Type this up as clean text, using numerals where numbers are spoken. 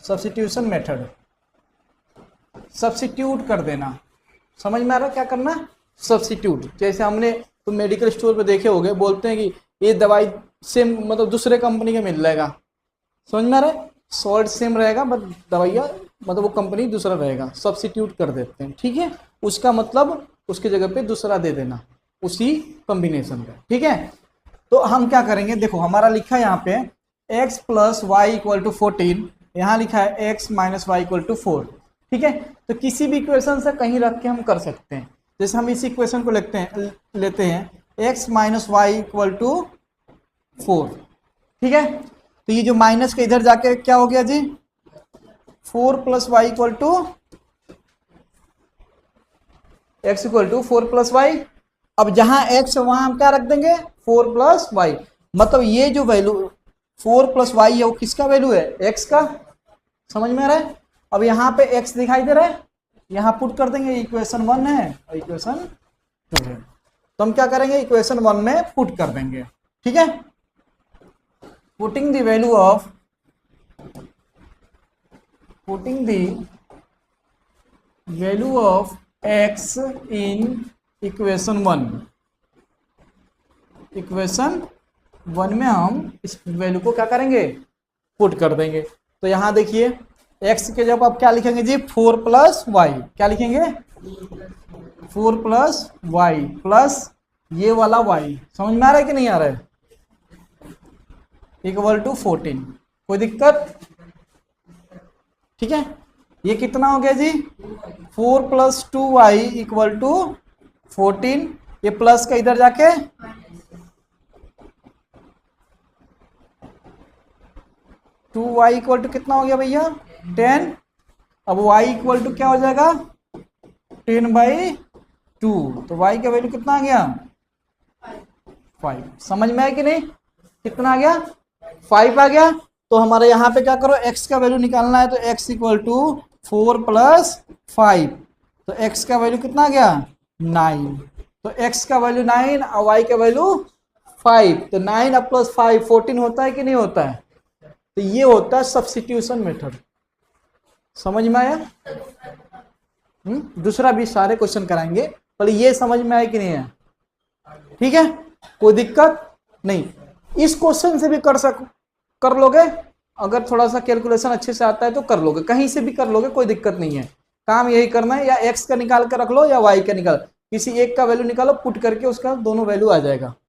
Substitution method, substitute कर देना। समझ में आ रहा क्या करना? सब्स्टिट्यूट। जैसे हमने तो मेडिकल स्टोर पे देखे होंगे, बोलते हैं कि ये दवाई सेम मतलब दूसरे कंपनी का मिल जाएगा। समझ में आ रहा है? सॉल्ट सेम रहेगा बट दवाइयाँ मतलब वो कंपनी दूसरा रहेगा, सब्स्टिट्यूट कर देते हैं। ठीक है, उसका मतलब उसकी जगह पे दूसरा दे देना उसी कॉम्बिनेशन का। ठीक है, तो हम क्या करेंगे, देखो हमारा लिखा है यहाँ पे x plus Y equal to 14, यहाँ लिखा है x minus Y equal to 4। ठीक है, तो किसी भी इक्वेशन से कहीं रख के हम कर सकते हैं। जैसे हम इस इक्वेशन को लेते हैं x minus Y equal to 4। ठीक है, तो ये जो माइनस के इधर जाके क्या हो गया जी, 4 plus Y equal to x equal to 4 plus Y. अब जहां x है वहां हम क्या रख देंगे, 4 प्लस वाई। मतलब ये जो वैल्यू 4 प्लस वाई है वो किसका वैल्यू है, x का। समझ में आ रहा है? अब यहाँ पे x दिखाई दे रहा है, यहाँ पुट कर देंगे, इक्वेशन 1 है और इक्वेशन 2 है, तो हम क्या करेंगे, इक्वेशन 1 में पुट कर देंगे। ठीक है, putting the value of x in equation 1। Equation 1 में हम इस वैल्यू को क्या करेंगे, पुट कर देंगे। तो यहां देखिए x के जब आप क्या लिखेंगे जी, 4 प्लस वाई, क्या लिखेंगे 4 प्लस वाई प्लस ये वाला y। समझ में आ रहा है कि नहीं आ रहा है, इक्वल टू 14। कोई दिक्कत? ठीक है, ये कितना हो गया जी, 4 प्लस 2y इक्वल टू 14। ये प्लस का इधर जाके 2y इक्वल टू कितना हो गया भैया, 10। अब y इक्वल टू क्या हो जाएगा, 10/2। तो y का वैल्यू कितना आ गया, 5। समझ में आया कि नहीं, कितना आ गया, 5 आ गया। तो हमारे यहाँ पे क्या करो, x का वैल्यू निकालना है, तो x इक्वल टू 4 प्लस 5। तो x का वैल्यू कितना आ गया, 9। तो x का वैल्यू 9 और y का वैल्यू 5। तो 9 अब प्लस 5 14 होता है कि नहीं होता है? तो ये होता है सब्स्टिट्यूशन मेथड। समझ में आया? दूसरा भी सारे क्वेश्चन कराएंगे, पर ये समझ में आया कि नहीं है? ठीक है, कोई दिक्कत नहीं। इस क्वेश्चन से भी कर लोगे, अगर थोड़ा सा कैलकुलेशन अच्छे से आता है तो कर लोगे, कहीं से भी कर लोगे, कोई दिक्कत नहीं है। काम यही करना है, या x का निकाल कर रख लो या y का निकाल, किसी एक का वैल्यू निकालो, पुट करके उसका दोनों वैल्यू आ जाएगा।